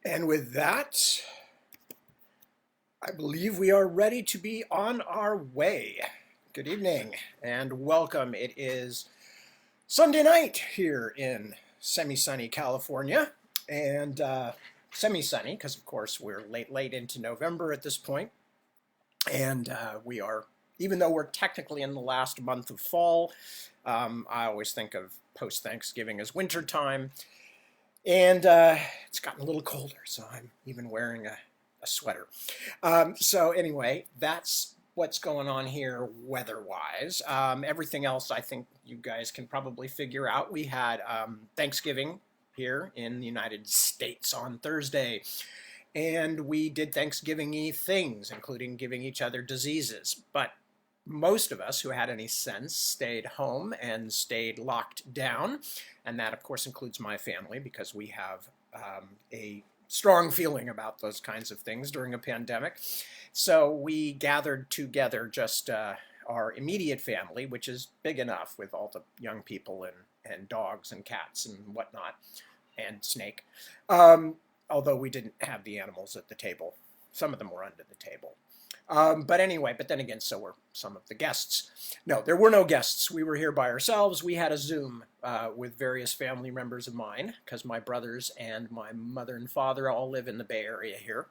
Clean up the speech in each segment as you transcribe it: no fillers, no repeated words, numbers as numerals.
And with that, I believe we are ready to be on our way. Good evening and welcome. It is Sunday night here in semi-sunny California, and semi-sunny because, of course, we're late into November at this point, and we are, even though we're technically in the last month of fall, I always think of post-Thanksgiving as winter time. And it's gotten a little colder, so I'm even wearing a sweater. So anyway, that's what's going on here weather-wise. Everything else I think you guys can probably figure out. We had Thanksgiving here in the United States on Thursday, and we did Thanksgiving-y things, including giving each other diseases. But most of us who had any sense stayed home and stayed locked down. And that, of course, includes my family because we have a strong feeling about those kinds of things during a pandemic. So we gathered together just our immediate family, which is big enough with all the young people and dogs and cats and whatnot, and snake. Although we didn't have the animals at the table. Some of them were under the table. But anyway, but then again, so were some of the guests. No, there were no guests. We were here by ourselves. We had a Zoom with various family members of mine because my brothers and my mother and father all live in the Bay Area here.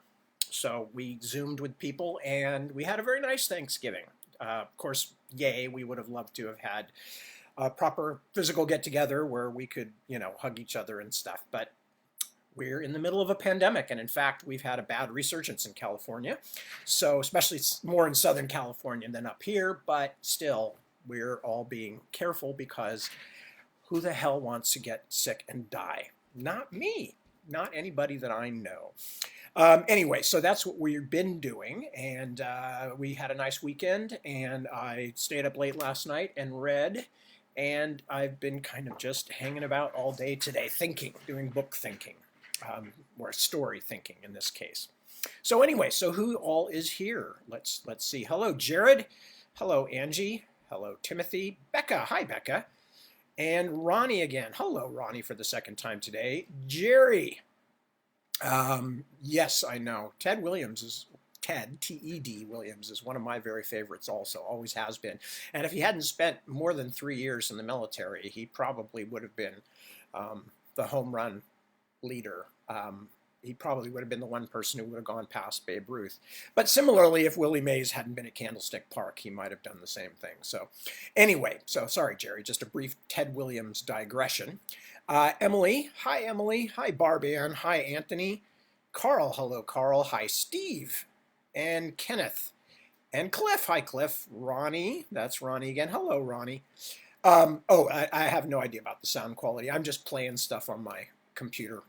So we Zoomed with people and we had a very nice Thanksgiving. Of course, yay, we would have loved to have had a proper physical get-together where we could, hug each other and stuff. But we're in the middle of a pandemic, and in fact, we've had a bad resurgence in California. So especially more in Southern California than up here, but still, we're all being careful because who the hell wants to get sick and die? Not me, not anybody that I know. Anyway, so that's what we've been doing, and we had a nice weekend, and I stayed up late last night and read, and I've been kind of just hanging about all day today thinking, doing book thinking. Or story thinking in this case. So anyway, so who all is here? Let's see. Hello, Jared. Hello, Angie. Hello, Timothy. Becca. Hi, Becca. And Ronnie again. Hello, Ronnie, for the second time today. Jerry. Yes, I know. Ted Williams is Ted, T-E-D Williams, is one of my very favorites also, always has been. And if he hadn't spent more than 3 years in the military, he probably would have been the home run leader. He probably would have been the one person who would have gone past Babe Ruth. But similarly, if Willie Mays hadn't been at Candlestick Park, he might have done the same thing. So anyway, so sorry, Jerry, just a brief Ted Williams digression. Emily, hi, Emily. Hi, Barban. Hi, Anthony. Carl, hello, Carl. Hi, Steve. And Kenneth. And Cliff, hi, Cliff. Ronnie, that's Ronnie again. Hello, Ronnie. I have no idea about the sound quality. I'm just playing stuff on my computer.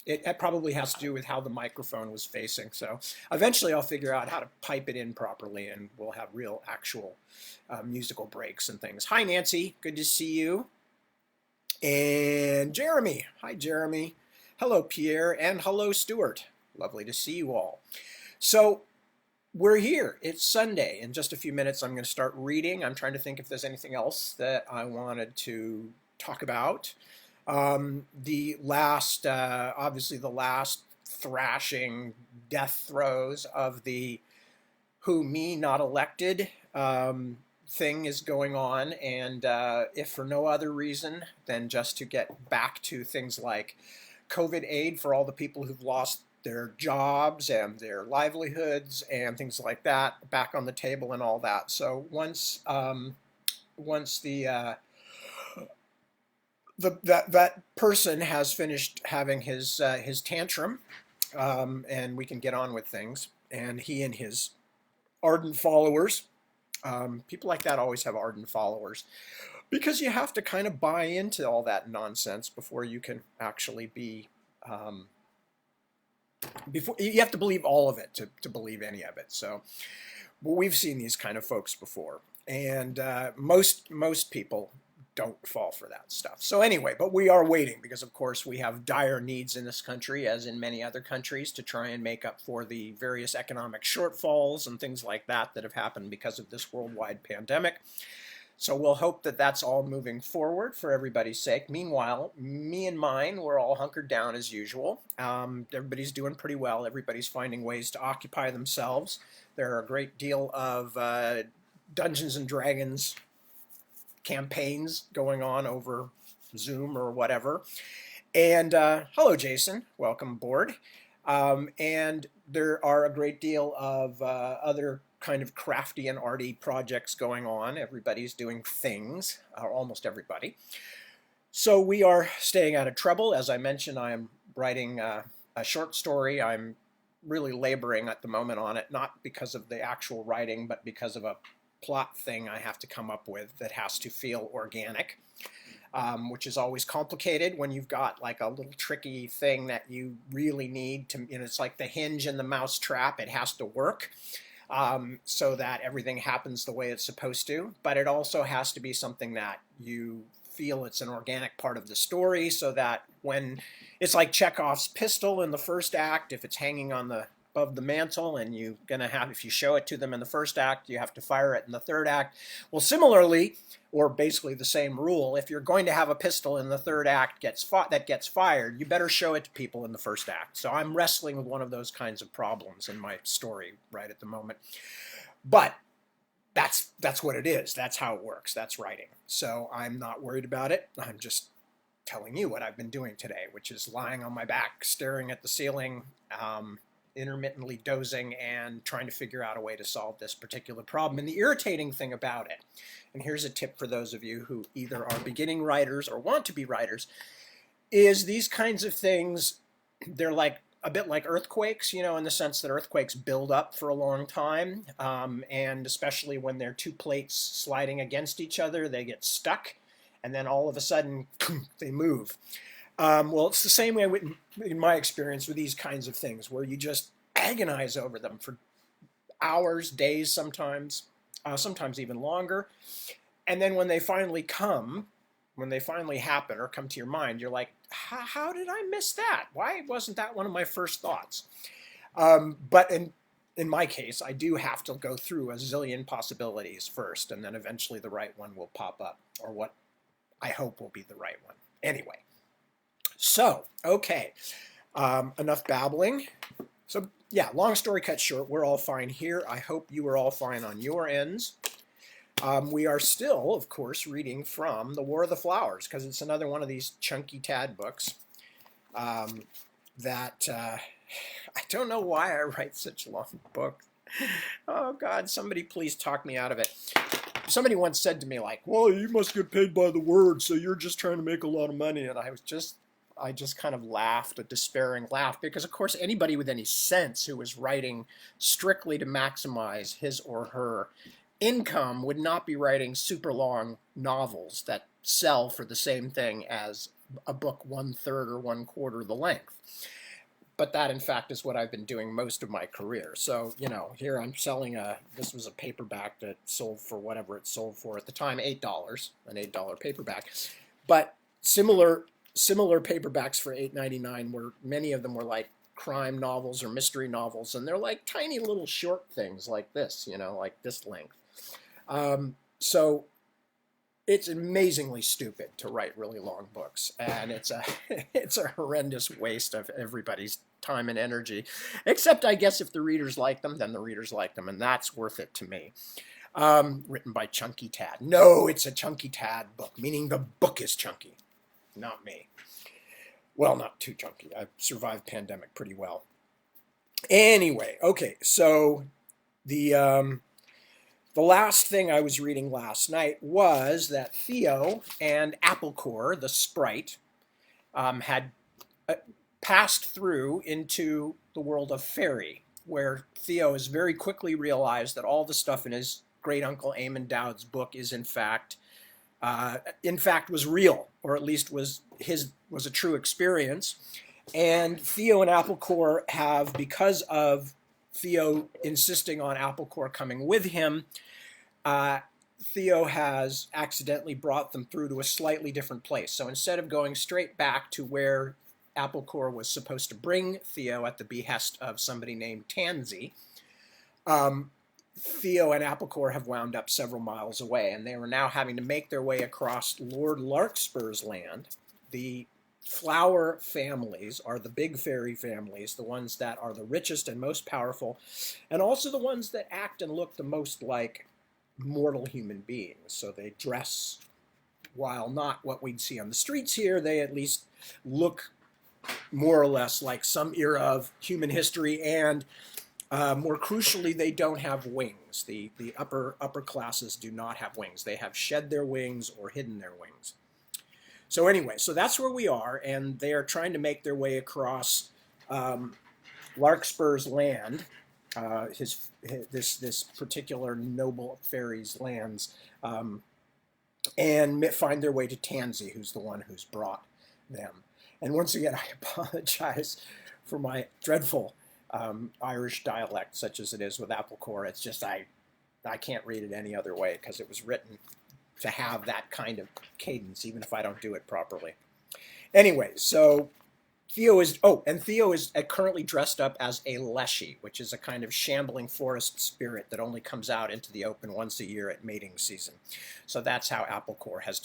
It probably has to do with how the microphone was facing. So eventually I'll figure out how to pipe it in properly and we'll have real actual musical breaks and things. Hi, Nancy. Good to see you. And Jeremy. Hi, Jeremy. Hello, Pierre. And hello, Stuart. Lovely to see you all. So we're here. It's Sunday. In just a few minutes, I'm going to start reading. I'm trying to think if there's anything else that I wanted to talk about. Obviously the last thrashing death throes of the who me not elected thing is going on, and if for no other reason than just to get back to things like COVID aid for all the people who've lost their jobs and their livelihoods and things like that back on the table and all that. So once that person has finished having his tantrum, and we can get on with things, and he and his ardent followers, people like that always have ardent followers, because you have to kind of buy into all that nonsense before you can actually be, before you have to believe all of it to believe any of it. So we've seen these kind of folks before, and most people don't fall for that stuff. So anyway, but we are waiting because, of course, we have dire needs in this country, as in many other countries, to try and make up for the various economic shortfalls and things like that that have happened because of this worldwide pandemic. So we'll hope that that's all moving forward for everybody's sake. Meanwhile, me and mine, we're all hunkered down as usual. Everybody's doing pretty well. Everybody's finding ways to occupy themselves. There are a great deal of Dungeons and Dragons campaigns going on over Zoom or whatever. And hello, Jason. Welcome aboard. And there are a great deal of other kind of crafty and arty projects going on. Everybody's doing things, or almost everybody. So we are staying out of trouble. As I mentioned, I am writing a short story. I'm really laboring at the moment on it, not because of the actual writing, but because of a plot thing I have to come up with that has to feel organic. Which is always complicated when you've got like a little tricky thing that you really need to, it's like the hinge in the mouse trap. It has to work so that everything happens the way it's supposed to. But it also has to be something that you feel it's an organic part of the story, so that when it's like Chekhov's pistol in the first act, if it's hanging on the above the mantle and you're going to have, if you show it to them in the first act, you have to fire it in the third act. Well, similarly, or basically the same rule, if you're going to have a pistol in the third act that gets fired, you better show it to people in the first act. So I'm wrestling with one of those kinds of problems in my story right at the moment. But that's what it is. That's how it works. That's writing. So I'm not worried about it. I'm just telling you what I've been doing today, which is lying on my back, staring at the ceiling, intermittently dozing and trying to figure out a way to solve this particular problem. And the irritating thing about it, and here's a tip for those of you who either are beginning writers or want to be writers, is these kinds of things, they're like a bit like earthquakes, in the sense that earthquakes build up for a long time, and especially when they're two plates sliding against each other, they get stuck, and then all of a sudden, they move. Well, it's the same way in my experience with these kinds of things, where you just agonize over them for hours, days, sometimes even longer. And then when they finally happen or come to your mind, you're like, how did I miss that? Why wasn't that one of my first thoughts? But in my case, I do have to go through a zillion possibilities first, and then eventually the right one will pop up, or what I hope will be the right one. Anyway. So, okay, enough babbling. So, yeah, long story cut short, we're all fine here. I hope you are all fine on your ends. We are still, of course, reading from The War of the Flowers, because it's another one of these chunky tad books that I don't know why I write such long books. Oh, God, somebody please talk me out of it. Somebody once said to me, like, well, you must get paid by the word, so you're just trying to make a lot of money. And I just kind of laughed, a despairing laugh, because, of course, anybody with any sense who was writing strictly to maximize his or her income would not be writing super long novels that sell for the same thing as a book 1/3 or 1/4 the length. But that, in fact, is what I've been doing most of my career. So, here I'm selling this was a paperback that sold for whatever it sold for at the time, $8, an $8 paperback. But similar paperbacks for $8.99 many of them were like crime novels or mystery novels, and they're like tiny little short things like this, like this length. So it's amazingly stupid to write really long books, and it's a horrendous waste of everybody's time and energy, except I guess if the readers like them, then the readers like them, and that's worth it to me. Written by Chunky Tad. No, it's a Chunky Tad book, meaning the book is chunky. Not me. Well, not too chunky. I've survived pandemic pretty well. Anyway, okay, so the last thing I was reading last night was that Theo and Applecore, the sprite, had passed through into the world of fairy, where Theo has very quickly realized that all the stuff in his great uncle Eamon Dowd's book is in fact was real, or at least was a true experience. And Theo and Applecore have, because of Theo insisting on Applecore coming with him, Theo has accidentally brought them through to a slightly different place. So instead of going straight back to where Applecore was supposed to bring Theo at the behest of somebody named Tansy, Theo and Applecore have wound up several miles away, and they were now having to make their way across Lord Larkspur's land. The flower families are the big fairy families, the ones that are the richest and most powerful, and also the ones that act and look the most like mortal human beings. So they dress, while not what we'd see on the streets here, they at least look more or less like some era of human history, and more crucially, they don't have wings. The upper classes do not have wings. They have shed their wings or hidden their wings. So anyway, so that's where we are, and they are trying to make their way across Larkspur's land, this particular noble fairy's lands, and find their way to Tansy, who's the one who's brought them. And once again, I apologize for my dreadful Irish dialect, such as it is with Applecore. It's just I can't read it any other way because it was written to have that kind of cadence, even if I don't do it properly. Anyway, so Theo is currently dressed up as a leshy, which is a kind of shambling forest spirit that only comes out into the open once a year at mating season. So that's how Applecore has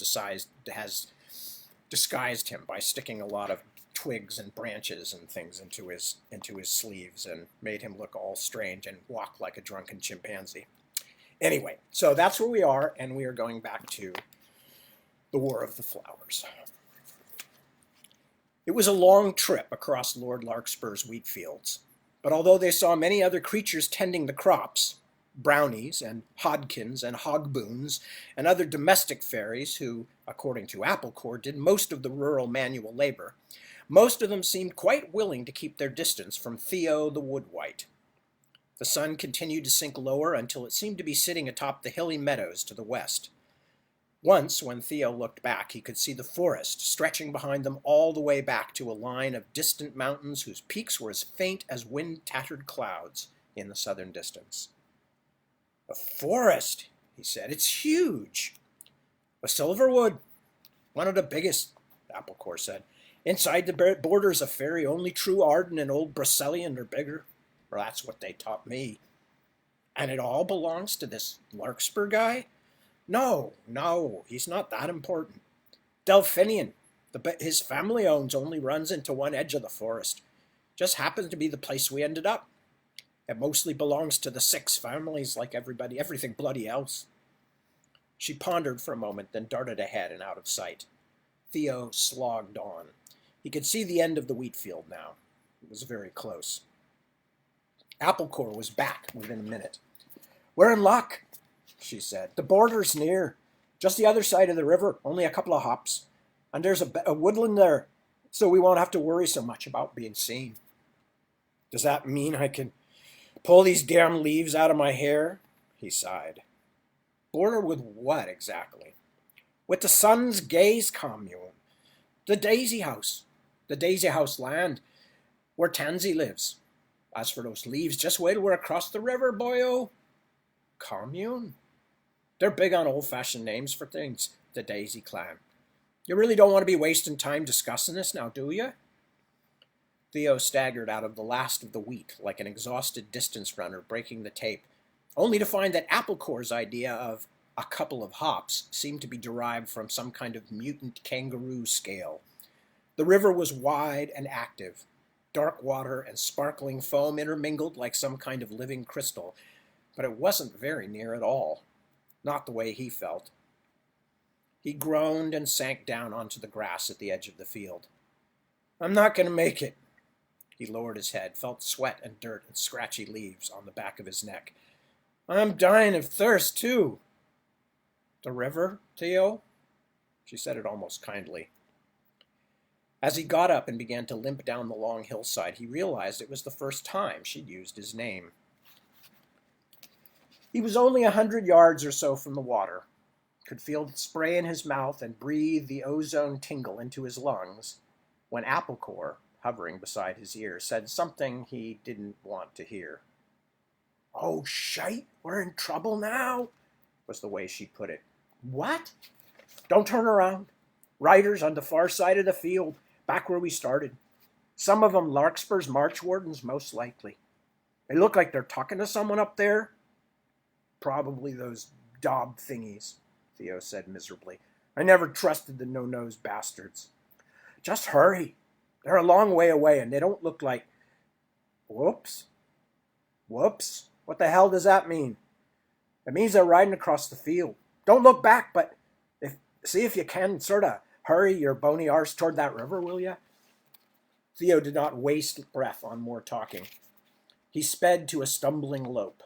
disguised him, by sticking a lot of twigs and branches and things into his sleeves, and made him look all strange and walk like a drunken chimpanzee. Anyway, so that's where we are, and we are going back to the War of the Flowers. It was a long trip across Lord Larkspur's wheat fields, but although they saw many other creatures tending the crops, brownies and hodkins and hogboons and other domestic fairies who, according to Applecore, did most of the rural manual labor, most of them seemed quite willing to keep their distance from Theo the Woodwight. The sun continued to sink lower until it seemed to be sitting atop the hilly meadows to the west. Once, when Theo looked back, he could see the forest stretching behind them all the way back to a line of distant mountains whose peaks were as faint as wind-tattered clouds in the southern distance. "A forest," he said. "It's huge." "A silverwood, one of the biggest," Applecore said. "Inside the borders of fairy, only true Arden and old Brocelion are bigger. Or that's what they taught me." "And it all belongs to this Larkspur guy?" No, he's not that important. Delphinion, his family owns, only runs into one edge of the forest. Just happens to be the place we ended up. It mostly belongs to the 6 families, like everything bloody else." She pondered for a moment, then darted ahead and out of sight. Theo slogged on. He could see the end of the wheat field now. It was very close. Applecore was back within a minute. "We're in luck," she said. "The border's near. Just the other side of the river, only a couple of hops. And there's a woodland there, so we won't have to worry so much about being seen." "Does that mean I can pull these damn leaves out of my hair?" he sighed. "Border with what exactly?" "With the Sun's Gaze commune. The Daisy House land, where Tansy lives. As for those leaves, just wait till we're across the river, boyo." "Commune? They're big on old-fashioned names for things, the Daisy clan. You really don't want to be wasting time discussing this now, do you?" Theo staggered out of the last of the wheat like an exhausted distance runner breaking the tape, only to find that Applecore's idea of a couple of hops seemed to be derived from some kind of mutant kangaroo scale. The river was wide and active. Dark water and sparkling foam intermingled like some kind of living crystal, but it wasn't very near at all. Not the way he felt. He groaned and sank down onto the grass at the edge of the field. "I'm not going to make it." He lowered his head, felt sweat and dirt and scratchy leaves on the back of his neck. "I'm dying of thirst, too." "The river, Theo?" She said it almost kindly. As he got up and began to limp down the long hillside, he realized it was the first time she'd used his name. He was only 100 yards or so from the water, could feel the spray in his mouth and breathe the ozone tingle into his lungs, when Applecore, hovering beside his ear, said something he didn't want to hear. "Oh, shite, we're in trouble now," was the way she put it. "What?" "Don't turn around. Riders on the far side of the field, back where we started. Some of them Larkspur's march wardens, most likely. They look like they're talking to someone up there." Probably those daub thingies, Theo said miserably. I never trusted the no-nose bastards. Just hurry. They're a long way away, and they don't look like... Whoops. Whoops. What the hell does that mean? It means they're riding across the field. Don't look back, but see if you can sort of hurry your bony arse toward that river, will you? Theo did not waste breath on more talking. He sped to a stumbling lope.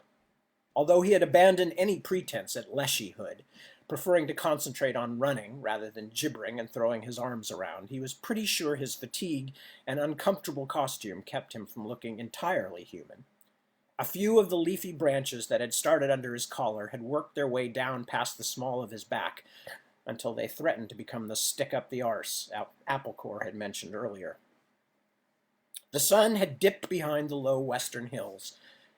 Although he had abandoned any pretense at leshyhood, preferring to concentrate on running rather than gibbering and throwing his arms around, he was pretty sure his fatigue and uncomfortable costume kept him from looking entirely human. A few of the leafy branches that had started under his collar had worked their way down past the small of his back until they threatened to become the stick-up-the-arse Applecore had mentioned earlier. The sun had dipped behind the low western hills,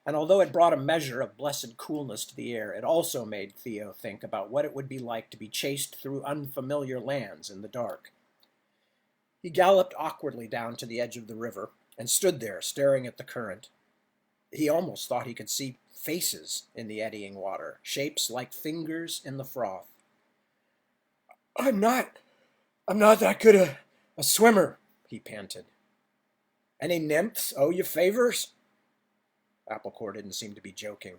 and although it brought a measure of blessed coolness to the air, it also made Theo think about what it would be like to be chased through unfamiliar lands in the dark. He galloped awkwardly down to the edge of the river and stood there staring at the current. He almost thought he could see faces in the eddying water, shapes like fingers in the froth. I'm not that good a swimmer, he panted. Any nymphs owe you favors? Applecore didn't seem to be joking.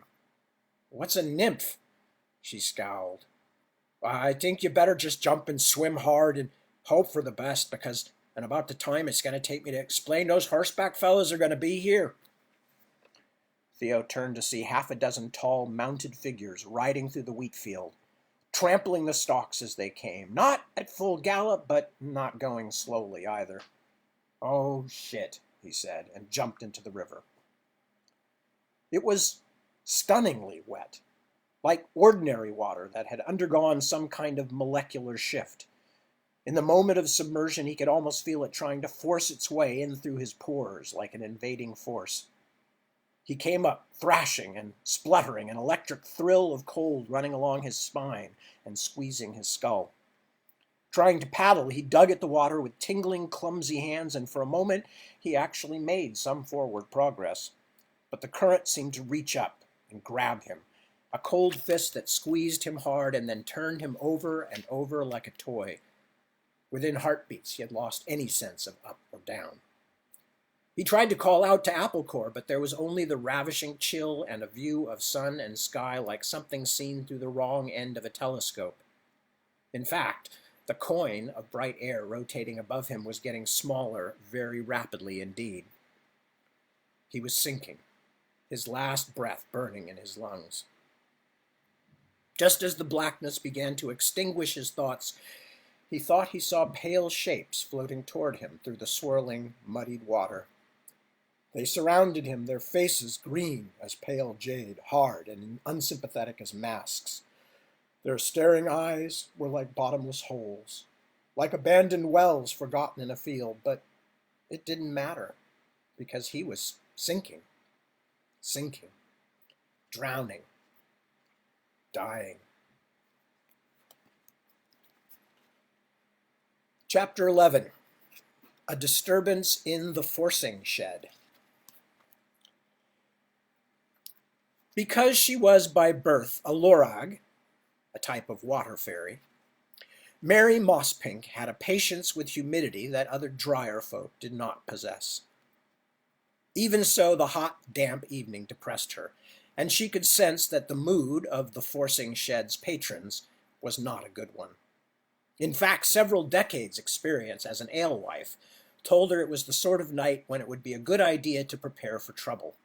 What's a nymph? She scowled. I think you better just jump and swim hard and hope for the best, because in about the time it's going to take me to explain, those horseback fellows are going to be here. Theo turned to see half a dozen tall, mounted figures riding through the wheat field, trampling the stalks as they came, not at full gallop, but not going slowly either. Oh, shit, he said, and jumped into the river. It was stunningly wet, like ordinary water that had undergone some kind of molecular shift. In the moment of submersion, he could almost feel it trying to force its way in through his pores like an invading force. He came up, thrashing and spluttering, an electric thrill of cold running along his spine and squeezing his skull. Trying to paddle, he dug at the water with tingling, clumsy hands, and for a moment he actually made some forward progress. But the current seemed to reach up and grab him, a cold fist that squeezed him hard and then turned him over and over like a toy. Within heartbeats, he had lost any sense of up or down. He tried to call out to Applecore, but there was only the ravishing chill and a view of sun and sky like something seen through the wrong end of a telescope. In fact, the coin of bright air rotating above him was getting smaller very rapidly indeed. He was sinking, his last breath burning in his lungs. Just as the blackness began to extinguish his thoughts, he thought he saw pale shapes floating toward him through the swirling, muddied water. They surrounded him, their faces green as pale jade, hard and unsympathetic as masks. Their staring eyes were like bottomless holes, like abandoned wells forgotten in a field, but it didn't matter, because he was sinking, drowning, dying. Chapter 11. A Disturbance in the Forcing Shed. Because she was by birth a lorag, a type of water fairy, Mary Mosspink had a patience with humidity that other drier folk did not possess. Even so, the hot, damp evening depressed her, and she could sense that the mood of the Forcing Shed's patrons was not a good one. In fact, several decades' experience as an alewife told her it was the sort of night when it would be a good idea to prepare for trouble.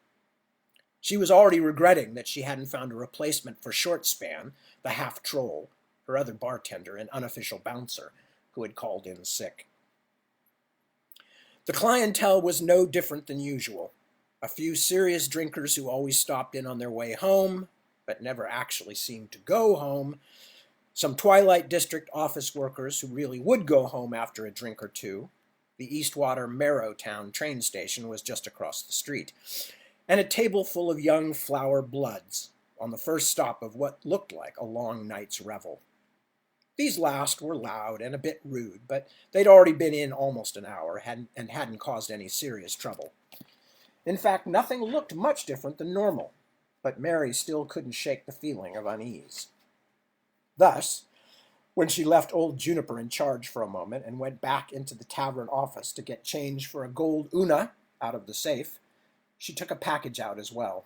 She was already regretting that she hadn't found a replacement for Shortspan, the half-troll, her other bartender and unofficial bouncer, who had called in sick. The clientele was no different than usual. A few serious drinkers who always stopped in on their way home, but never actually seemed to go home. Some Twilight District office workers who really would go home after a drink or two. The Eastwater Marrowtown train station was just across the street. And a table full of young flower bloods on the first stop of what looked like a long night's revel. These last were loud and a bit rude, but they'd already been in almost an hour and hadn't caused any serious trouble. In fact, nothing looked much different than normal. but Mary still couldn't shake the feeling of unease. Thus, when she left old Juniper in charge for a moment and went back into the tavern office to get change for a gold una out of the safe, she took a package out as well.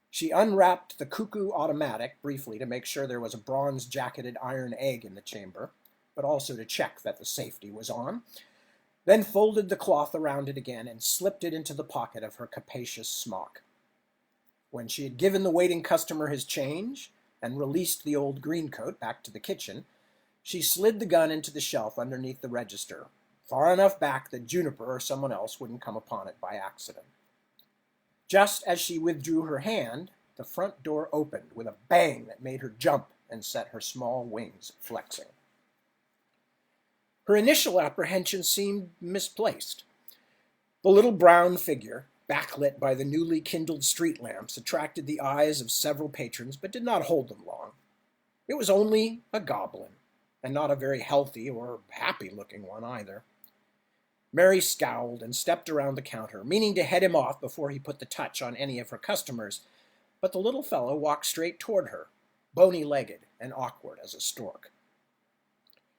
She unwrapped the cuckoo automatic briefly to make sure there was a bronze-jacketed iron egg in the chamber, but also to check that the safety was on, then folded the cloth around it again and slipped it into the pocket of her capacious smock. When she had given the waiting customer his change and released the old greencoat back to the kitchen, she slid the gun into the shelf underneath the register, far enough back that Juniper or someone else wouldn't come upon it by accident. Just as she withdrew her hand, the front door opened with a bang that made her jump and set her small wings flexing. Her initial apprehension seemed misplaced. The little brown figure, backlit by the newly kindled street lamps, attracted the eyes of several patrons, but did not hold them long. It was only a goblin, and not a very healthy or happy-looking one either. Mary scowled and stepped around the counter, meaning to head him off before he put the touch on any of her customers, but the little fellow walked straight toward her, bony-legged and awkward as a stork.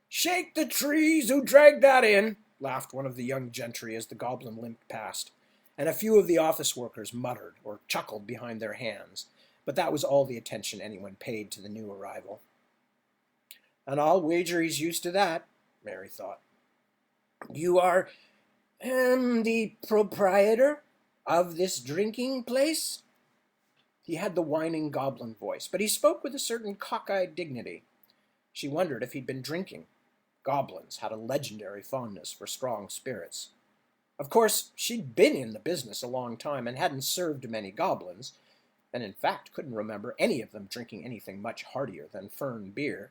"Shake the trees, who dragged that in?" laughed one of the young gentry as the goblin limped past, and a few of the office workers muttered or chuckled behind their hands, but that was all the attention anyone paid to the new arrival. "And I'll wager he's used to that," Mary thought. "You are, the proprietor of this drinking place?" He had the whining goblin voice, but he spoke with a certain cockeyed dignity. She wondered if he'd been drinking. Goblins had a legendary fondness for strong spirits. Of course, she'd been in the business a long time and hadn't served many goblins, and in fact couldn't remember any of them drinking anything much heartier than fern beer.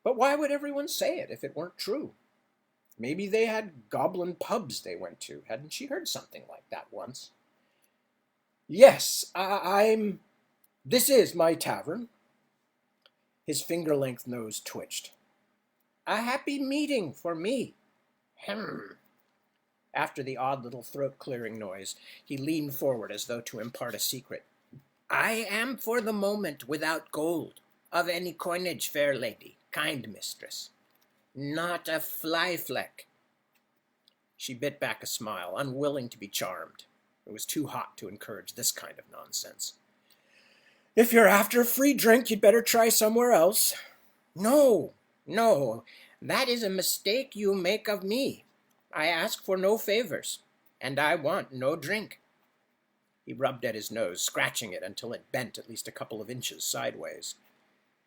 But why would everyone say it if it weren't true? Maybe they had goblin pubs they went to. Hadn't she heard something like that once? "Yes, this is my tavern." His finger-length nose twitched. "A happy meeting for me. Hem." After the odd little throat-clearing noise, he leaned forward as though to impart a secret. "I am for the moment without gold, of any coinage, fair lady, kind mistress. Not a fly-fleck." She bit back a smile, unwilling to be charmed. It was too hot to encourage this kind of nonsense. "If you're after free drink, you'd better try somewhere else." "No, no, that is a mistake you make of me. I ask for no favors, and I want no drink." He rubbed at his nose, scratching it until it bent at least a couple of inches sideways.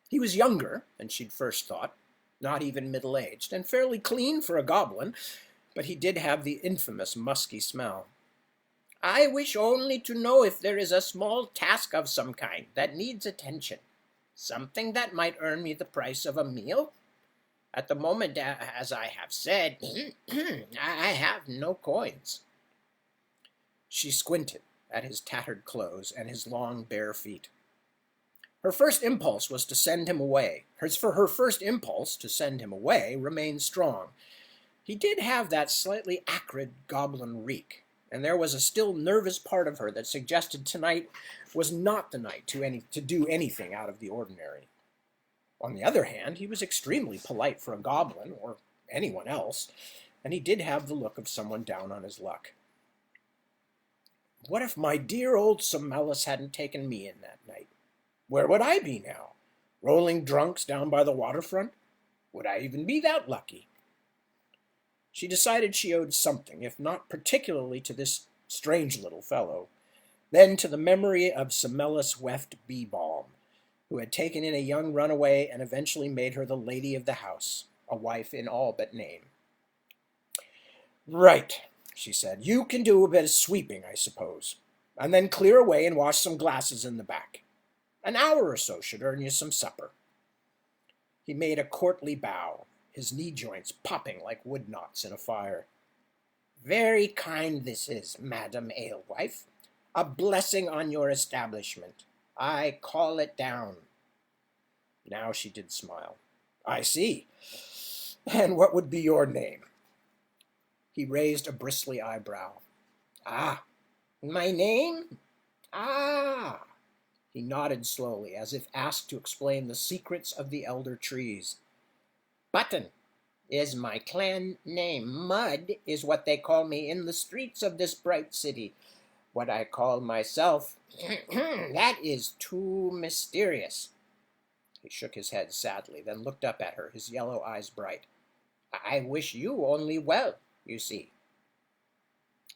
He was younger than she'd first thought, not even middle-aged, and fairly clean for a goblin, but he did have the infamous musky smell. "I wish only to know if there is a small task of some kind that needs attention. Something that might earn me the price of a meal. At the moment, as I have said, I have no coins." She squinted at his tattered clothes and his long, bare feet. Her first impulse was to send him away. Her first impulse to send him away remained strong. He did have that slightly acrid goblin reek, and there was a still nervous part of her that suggested tonight was not the night to do anything out of the ordinary. On the other hand, he was extremely polite for a goblin, or anyone else, and he did have the look of someone down on his luck. What if my dear old Semellus hadn't taken me in that night? Where would I be now? Rolling drunks down by the waterfront? Would I even be that lucky? She decided she owed something, if not particularly to this strange little fellow, then to the memory of Semellus Weft Bee-Balm, who had taken in a young runaway and eventually made her the lady of the house, a wife in all but name. "Right," she said. "You can do a bit of sweeping, I suppose, and then clear away and wash some glasses in the back. An hour or so should earn you some supper." He made a courtly bow, his knee joints popping like wood knots in a fire. "Very kind this is, Madam Alewife. A blessing on your establishment. I call it down." Now she did smile. "I see. And what would be your name?" He raised a bristly eyebrow. "Ah, my name? Ah, He nodded slowly, as if asked to explain the secrets of the elder trees. "Button is my clan name. Mud is what they call me in the streets of this bright city. What I call myself, that is too mysterious." He shook his head sadly, then looked up at her, his yellow eyes bright. "I wish you only well, you see."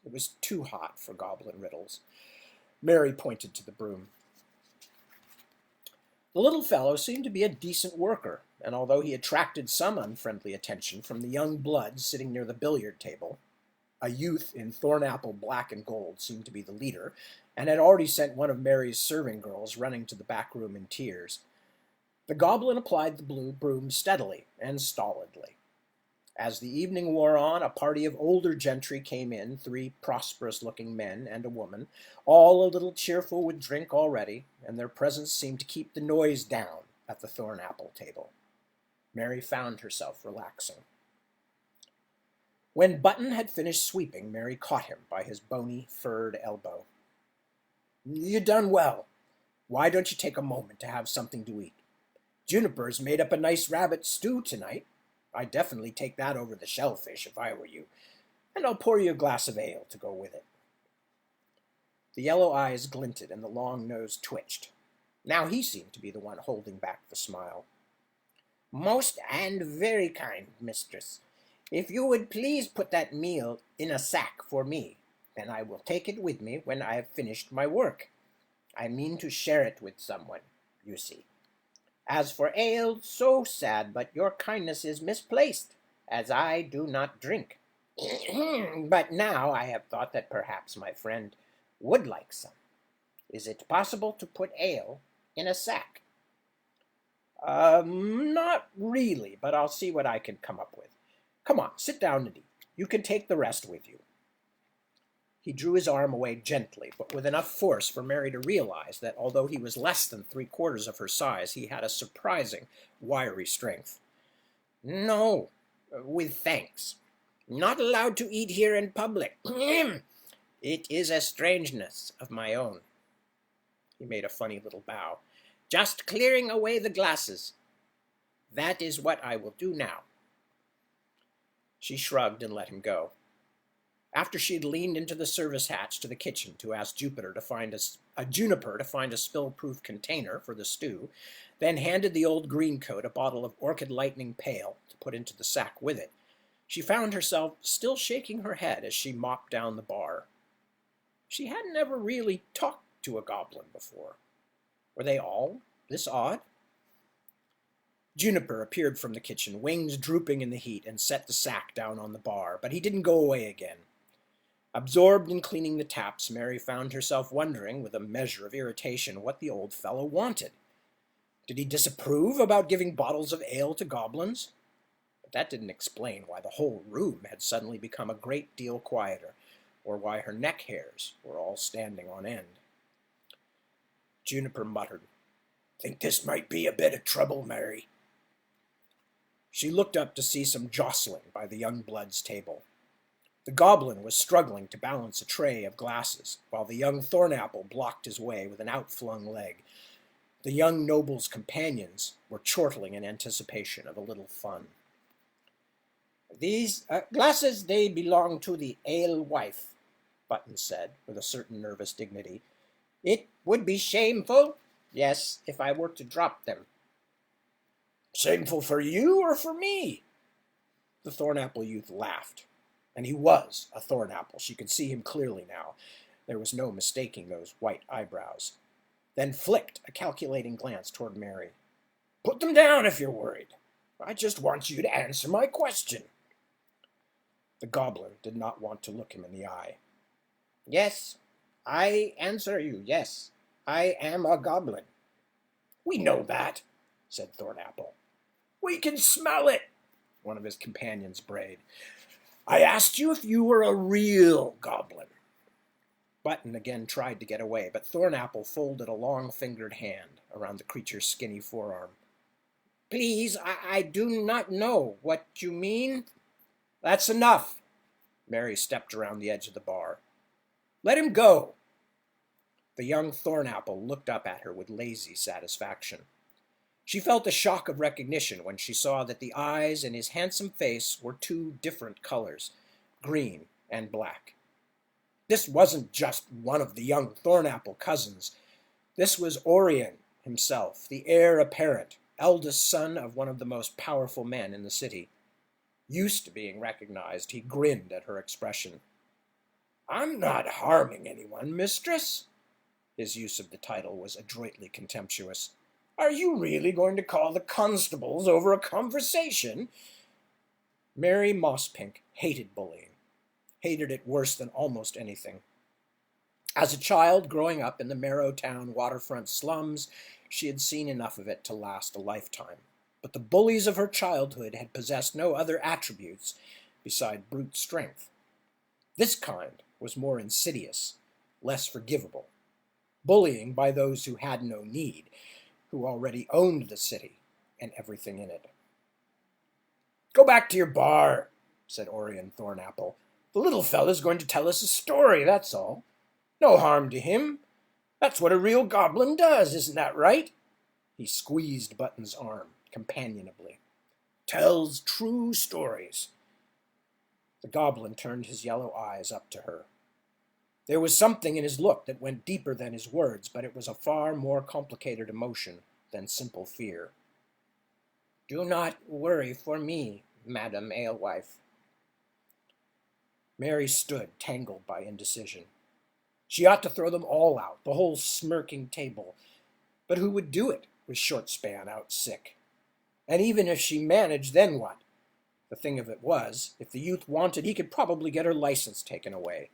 It was too hot for goblin riddles. Mary pointed to the broom. The little fellow seemed to be a decent worker, and although he attracted some unfriendly attention from the young bloods sitting near the billiard table, a youth in thornapple black and gold seemed to be the leader, and had already sent one of Mary's serving girls running to the back room in tears. The goblin applied the blue broom steadily and stolidly. As the evening wore on, a party of older gentry came in, 3 prosperous-looking men and a woman, all a little cheerful with drink already, and their presence seemed to keep the noise down at the thornapple table. Mary found herself relaxing. When Button had finished sweeping, Mary caught him by his bony, furred elbow. "You done well. Why don't you take a moment to have something to eat? Juniper's made up a nice rabbit stew tonight. I'd definitely take that over the shellfish if I were you. And I'll pour you a glass of ale to go with it." The yellow eyes glinted and the long nose twitched. Now he seemed to be the one holding back the smile. "Most and very kind, mistress. If you would please put that meal in a sack for me, then I will take it with me when I have finished my work. I mean to share it with someone, you see. As for ale, so sad, but your kindness is misplaced, as I do not drink. But now I have thought that perhaps my friend would like some. Is it possible to put ale in a sack?" Not really, but I'll see what I can come up with. Come on, sit down and eat. You can take the rest with you." He drew his arm away gently, but with enough force for Mary to realize that although he was less than 3/4 of her size, he had a surprising, wiry strength. "No, with thanks. Not allowed to eat here in public. It is a strangeness of my own." He made a funny little bow. "Just clearing away the glasses. That is what I will do now." She shrugged and let him go. After she had leaned into the service hatch to the kitchen to ask Juniper to find a spill-proof container for the stew, then handed the old greencoat a bottle of Orchid Lightning Pale to put into the sack with it, she found herself still shaking her head as she mopped down the bar. She hadn't ever really talked to a goblin before. Were they all this odd? Juniper appeared from the kitchen, wings drooping in the heat, and set the sack down on the bar, but he didn't go away again. Absorbed in cleaning the taps, Mary found herself wondering, with a measure of irritation, what the old fellow wanted. Did he disapprove about giving bottles of ale to goblins? But that didn't explain why the whole room had suddenly become a great deal quieter, or why her neck hairs were all standing on end. Juniper muttered, "Think this might be a bit of trouble, Mary." She looked up to see some jostling by the young blood's table. The goblin was struggling to balance a tray of glasses, while the young thornapple blocked his way with an outflung leg. The young noble's companions were chortling in anticipation of a little fun. "These glasses, they belong to the alewife," Button said, with a certain nervous dignity. "It would be shameful, yes, if I were to drop them." "Shameful for you or for me?" The thornapple youth laughed. And he was a thornapple. She could see him clearly now. There was no mistaking those white eyebrows. Then flicked a calculating glance toward Mary. "Put them down if you're worried. I just want you to answer my question." The goblin did not want to look him in the eye. "Yes, I answer you, yes. I am a goblin." "We know that," said Thornapple. "We can smell it," one of his companions brayed. "I asked you if you were a real goblin." Button again tried to get away, but Thornapple folded a long-fingered hand around the creature's skinny forearm. "Please, I do not know what you mean." "That's enough." Mary stepped around the edge of the bar. "Let him go." The young Thornapple looked up at her with lazy satisfaction. She felt a shock of recognition when she saw that the eyes in his handsome face were two different colors, green and black. This wasn't just one of the young Thornapple cousins. This was Orion himself, the heir apparent, eldest son of one of the most powerful men in the city. Used to being recognized, he grinned at her expression. "I'm not harming anyone, mistress." His use of the title was adroitly contemptuous. "Are you really going to call the constables over a conversation?" Mary Mosspink hated bullying, hated it worse than almost anything. As a child growing up in the Marrowtown waterfront slums, she had seen enough of it to last a lifetime. But the bullies of her childhood had possessed no other attributes beside brute strength. This kind was more insidious, less forgivable. Bullying by those who had no need, who already owned the city and everything in it. "Go back to your bar," said Orion Thornapple. "The little fellow's going to tell us a story, that's all. No harm to him. That's what a real goblin does, isn't that right?" He squeezed Button's arm companionably. "Tells true stories." The goblin turned his yellow eyes up to her. There was something in his look that went deeper than his words, but it was a far more complicated emotion than simple fear. "Do not worry for me, Madam Alewife." Mary stood, tangled by indecision. She ought to throw them all out, the whole smirking table. But who would do it, with Shortspan out sick? And even if she managed, then what? The thing of it was, if the youth wanted, he could probably get her license taken away.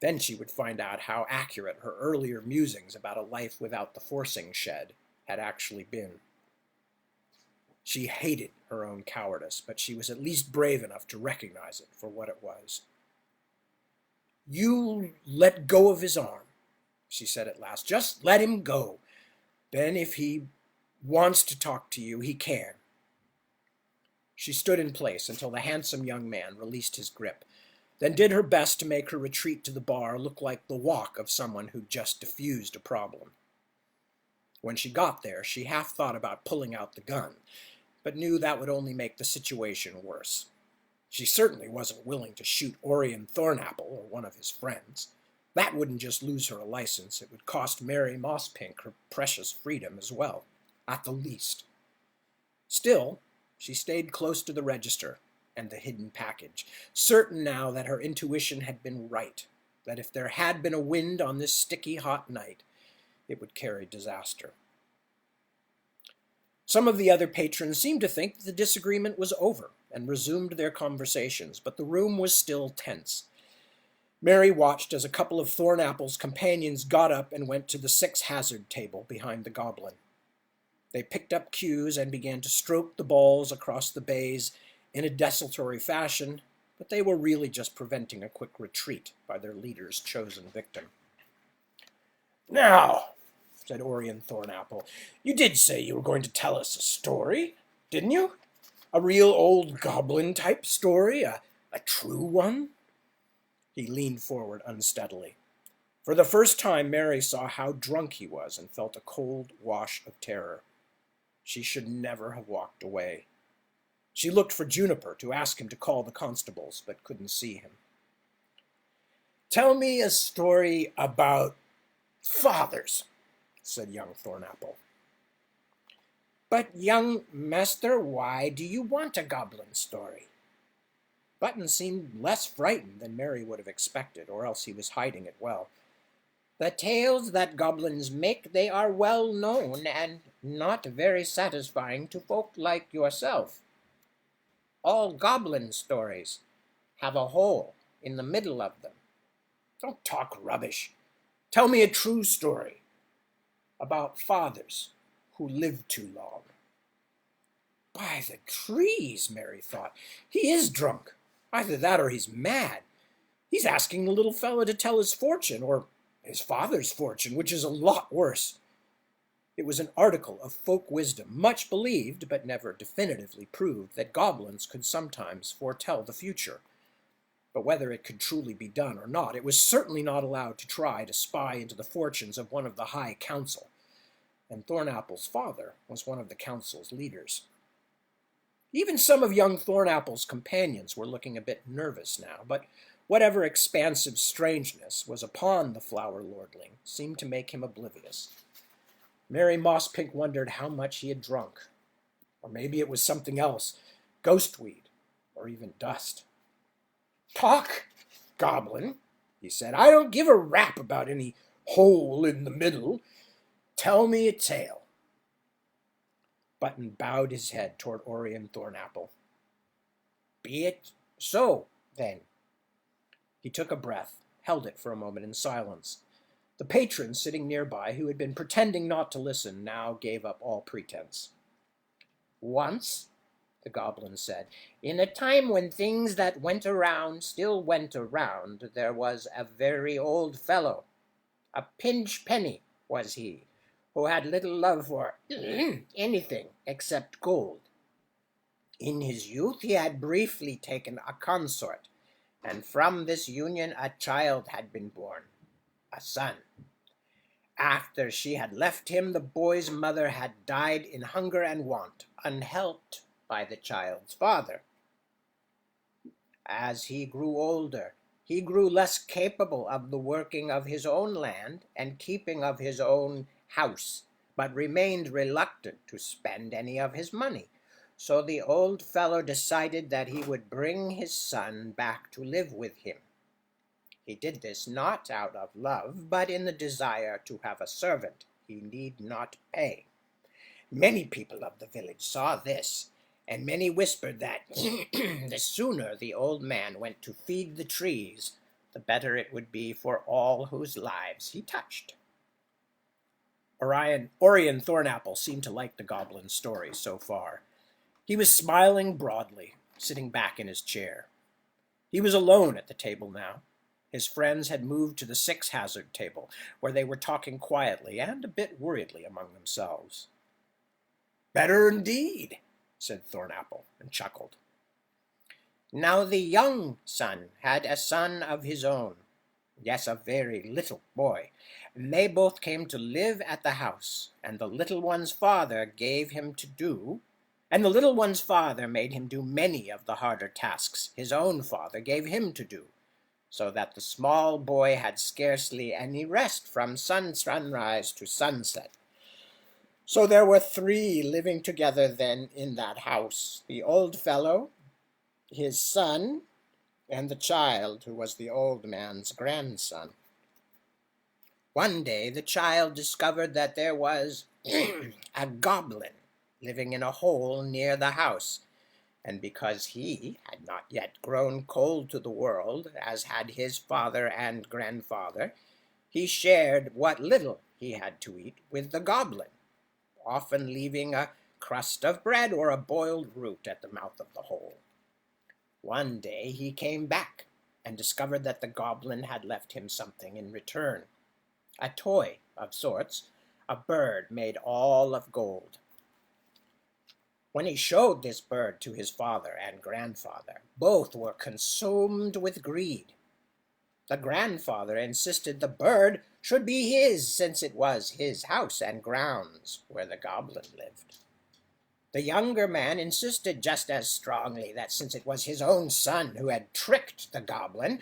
Then she would find out how accurate her earlier musings about a life without the forcing shed had actually been. She hated her own cowardice, but she was at least brave enough to recognize it for what it was. "You let go of his arm," she said at last. "Just let him go. Then if he wants to talk to you, he can." She stood in place until the handsome young man released his grip, then did her best to make her retreat to the bar look like the walk of someone who'd just diffused a problem. When she got there, she half thought about pulling out the gun, but knew that would only make the situation worse. She certainly wasn't willing to shoot Orion Thornapple or one of his friends. That wouldn't just lose her a license, it would cost Mary Mosspink her precious freedom as well, at the least. Still, she stayed close to the register and the hidden package, certain now that her intuition had been right, that if there had been a wind on this sticky hot night, it would carry disaster. Some of the other patrons seemed to think that the disagreement was over and resumed their conversations, but the room was still tense. Mary watched as a couple of Thornapple's companions got up and went to the six-hazard table behind the goblin. They picked up cues and began to stroke the balls across the bays in a desultory fashion, but they were really just preventing a quick retreat by their leader's chosen victim. "Now," said Orion Thornapple, "you did say you were going to tell us a story, didn't you? A real old goblin-type story? A true one?" He leaned forward unsteadily. For the first time, Mary saw how drunk he was and felt a cold wash of terror. She should never have walked away. She looked for Juniper to ask him to call the constables, but couldn't see him. "Tell me a story about fathers," said young Thornapple. "But, young master, why do you want a goblin story?" Button seemed less frightened than Mary would have expected, or else he was hiding it well. "The tales that goblins make, they are well known, and not very satisfying to folk like yourself. All goblin stories have a hole in the middle of them." "Don't talk rubbish. Tell me a true story about fathers who lived too long." By the trees, Mary thought. He is drunk. Either that or he's mad. He's asking the little fellow to tell his fortune, or his father's fortune, which is a lot worse. It was an article of folk wisdom, much believed, but never definitively proved, that goblins could sometimes foretell the future. But whether it could truly be done or not, it was certainly not allowed to try to spy into the fortunes of one of the High Council, and Thornapple's father was one of the council's leaders. Even some of young Thornapple's companions were looking a bit nervous now, but whatever expansive strangeness was upon the flower lordling seemed to make him oblivious. Mary Mosspink wondered how much he had drunk. Or maybe it was something else, ghostweed, or even dust. "Talk, goblin," he said. "I don't give a rap about any hole in the middle. Tell me a tale." Button bowed his head toward Orion Thornapple. "Be it so, then." He took a breath, held it for a moment in silence. The patron sitting nearby, who had been pretending not to listen, now gave up all pretense. "Once," the goblin said, "in a time when things that went around still went around, there was a very old fellow. A pinch penny was he, who had little love for anything except gold. In his youth he had briefly taken a consort, and from this union a child had been born, a son. After she had left him, the boy's mother had died in hunger and want, unhelped by the child's father. As he grew older, he grew less capable of the working of his own land and keeping of his own house, but remained reluctant to spend any of his money. So the old fellow decided that he would bring his son back to live with him. He did this not out of love, but in the desire to have a servant he need not pay. Many people of the village saw this, and many whispered that the sooner the old man went to feed the trees, the better it would be for all whose lives he touched." Orion Thornapple seemed to like the goblin's story so far. He was smiling broadly, sitting back in his chair. He was alone at the table now. His friends had moved to the six-hazard table, where they were talking quietly and a bit worriedly among themselves. "Better indeed," said Thornapple, and chuckled. "Now the young son had a son of his own. Yes, a very little boy. And they both came to live at the house, and the little one's father made him do many of the harder tasks his own father gave him to do, so that the small boy had scarcely any rest from sunrise to sunset. So there were 3 living together then in that house, the old fellow, his son, and the child, who was the old man's grandson. One day the child discovered that there was a goblin living in a hole near the house, and because he had not yet grown cold to the world, as had his father and grandfather, he shared what little he had to eat with the goblin, often leaving a crust of bread or a boiled root at the mouth of the hole. One day he came back and discovered that the goblin had left him something in return. A toy of sorts, a bird made all of gold. When he showed this bird to his father and grandfather, both were consumed with greed. The grandfather insisted the bird should be his, since it was his house and grounds where the goblin lived. The younger man insisted just as strongly that since it was his own son who had tricked the goblin,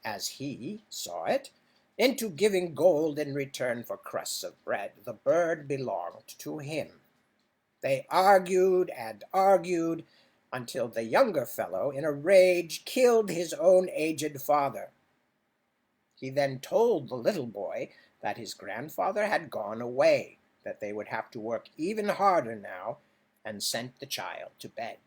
as he saw it, into giving gold in return for crusts of bread, the bird belonged to him. They argued and argued until the younger fellow, in a rage, killed his own aged father. He then told the little boy that his grandfather had gone away, that they would have to work even harder now, and sent the child to bed.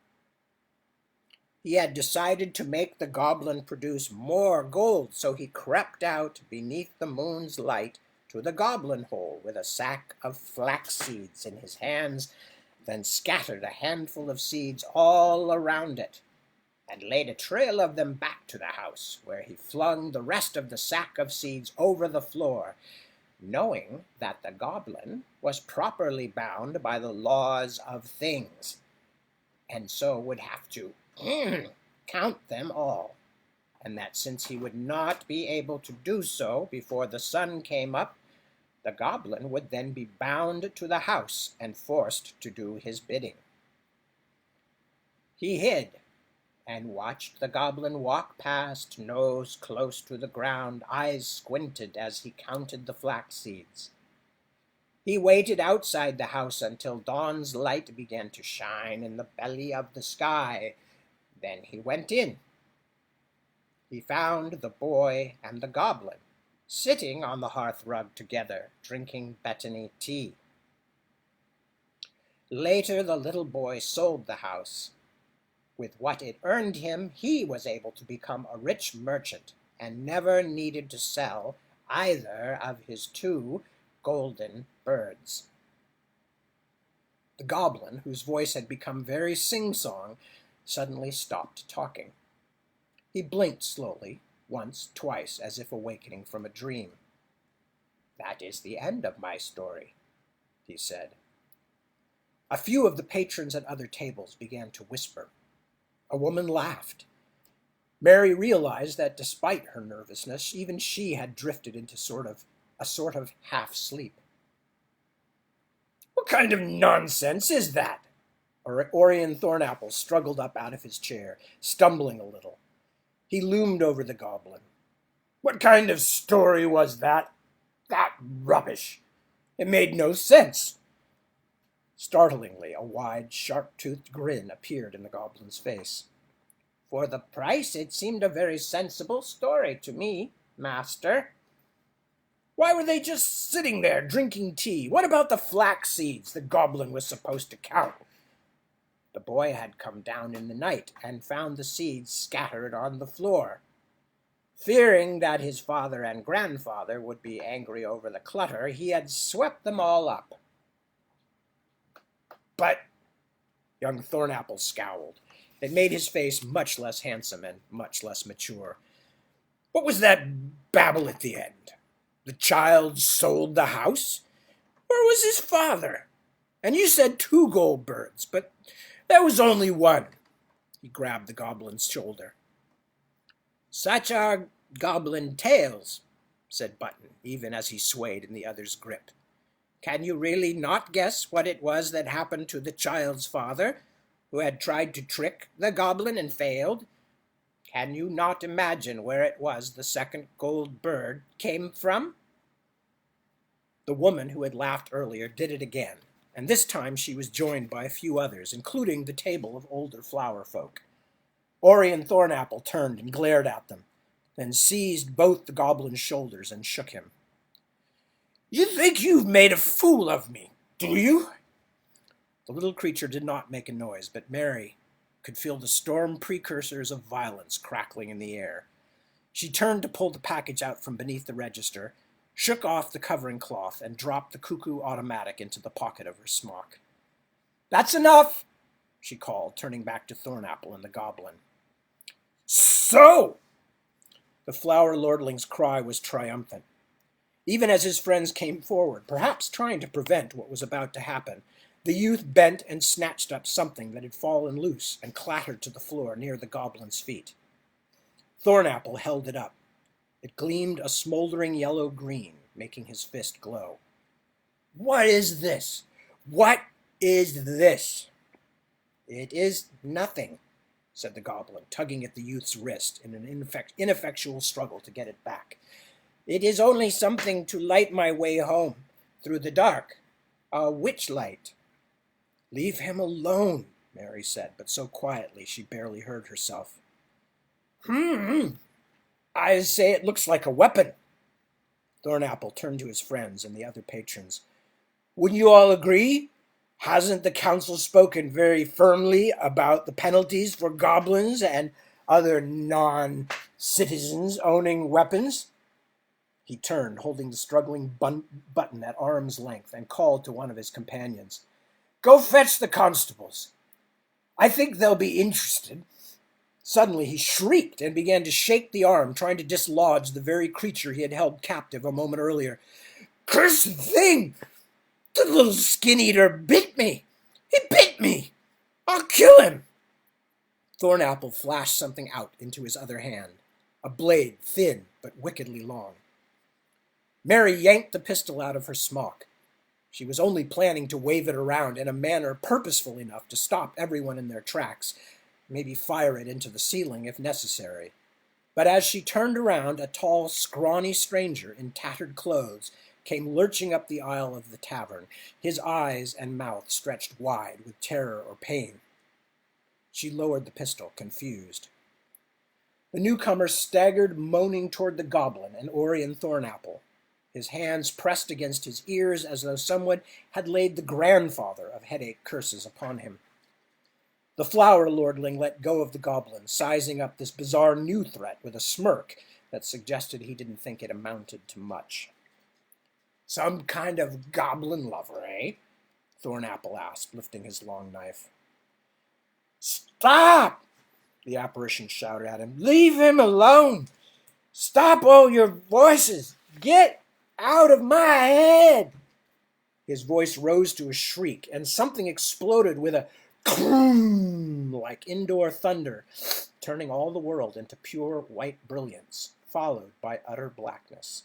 He had decided to make the goblin produce more gold, so he crept out beneath the moon's light to the goblin hole with a sack of flax seeds in his hands, then scattered a handful of seeds all around it, and laid a trail of them back to the house, where he flung the rest of the sack of seeds over the floor, knowing that the goblin was properly bound by the laws of things, and so would have to count them all and that since he would not be able to do so before the sun came up, the goblin would then be bound to the house and forced to do his bidding. He hid and watched the goblin walk past, nose close to the ground, eyes squinted as he counted the flax seeds. He waited outside the house until dawn's light began to shine in the belly of the sky. Then he went in. He found the boy and the goblin sitting on the hearth rug together, drinking Bethany tea. Later, the little boy sold the house. With what it earned him, he was able to become a rich merchant and never needed to sell either of his 2 golden birds. The goblin, whose voice had become very sing-song, suddenly stopped talking. He blinked slowly, once, twice, as if awakening from a dream. "That is the end of my story," he said. A few of the patrons at other tables began to whisper. A woman laughed. Mary realized that despite her nervousness, even she had drifted into a sort of half-sleep. "What kind of nonsense is that?" Orion Thornapple struggled up out of his chair, stumbling a little. He loomed over the goblin. "What kind of story was that? That rubbish! It made no sense." Startlingly, a wide, sharp-toothed grin appeared in the goblin's face. "For the price, it seemed a very sensible story to me, master." "Why were they just sitting there drinking tea? What about the flax seeds the goblin was supposed to count?" "The boy had come down in the night and found the seeds scattered on the floor. Fearing that his father and grandfather would be angry over the clutter, he had swept them all up." "But—" Young Thornapple scowled. It made his face much less handsome and much less mature. "What was that babble at the end? The child sold the house? Where was his father? And you said 2 gold birds, but there was only 1. He grabbed the goblin's shoulder. "Such are goblin tales," said Button, even as he swayed in the other's grip. "Can you really not guess what it was that happened to the child's father, who had tried to trick the goblin and failed? Can you not imagine where it was the 2nd gold bird came from?" The woman who had laughed earlier did it again, and this time she was joined by a few others, including the table of older flower folk. Orion Thornapple turned and glared at them, then seized both the goblin's shoulders and shook him. "You think you've made a fool of me, do you?" The little creature did not make a noise, but Mary could feel the storm precursors of violence crackling in the air. She turned to pull the package out from beneath the register, shook off the covering cloth, and dropped the cuckoo automatic into the pocket of her smock. "That's enough!" she called, turning back to Thornapple and the goblin. "So!" The flower lordling's cry was triumphant. Even as his friends came forward, perhaps trying to prevent what was about to happen, the youth bent and snatched up something that had fallen loose and clattered to the floor near the goblin's feet. Thornapple held it up. It gleamed a smoldering yellow-green, making his fist glow. "What is this? What is this?" "It is nothing," said the goblin, tugging at the youth's wrist in an ineffectual struggle to get it back. "It is only something to light my way home through the dark. A witch light." "Leave him alone," Mary said, but so quietly she barely heard herself. I say it looks like a weapon." Thornapple turned to his friends and the other patrons. "Wouldn't you all agree? Hasn't the council spoken very firmly about the penalties for goblins and other non-citizens owning weapons?" He turned, holding the struggling Button at arm's length, and called to one of his companions. "Go fetch the constables. I think they'll be interested." Suddenly he shrieked and began to shake the arm, trying to dislodge the very creature he had held captive a moment earlier. "Cursed thing! The little skin-eater bit me! He bit me! I'll kill him!" Thornapple flashed something out into his other hand. a blade thin but wickedly long. Mary yanked the pistol out of her smock. She was only planning to wave it around in a manner purposeful enough to stop everyone in their tracks, maybe fire it into the ceiling if necessary. But as she turned around, a tall, scrawny stranger in tattered clothes came lurching up the aisle of the tavern, his eyes and mouth stretched wide with terror or pain. She lowered the pistol, confused. The newcomer staggered, moaning toward the goblin and Orion Thornapple, his hands pressed against his ears as though someone had laid the grandfather of headache curses upon him. The flower lordling let go of the goblin, sizing up this bizarre new threat with a smirk that suggested he didn't think it amounted to much. "Some kind of goblin lover, eh?" Thornapple asked, lifting his long knife. "Stop!" the apparition shouted at him. "Leave him alone! Stop all your voices! Get out of my head!" His voice rose to a shriek, and something exploded with a croom like indoor thunder, turning all the world into pure white brilliance, followed by utter blackness.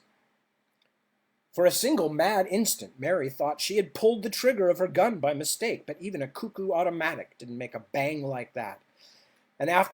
For a single mad instant, Mary thought she had pulled the trigger of her gun by mistake, but even a cuckoo automatic didn't make a bang like that. And after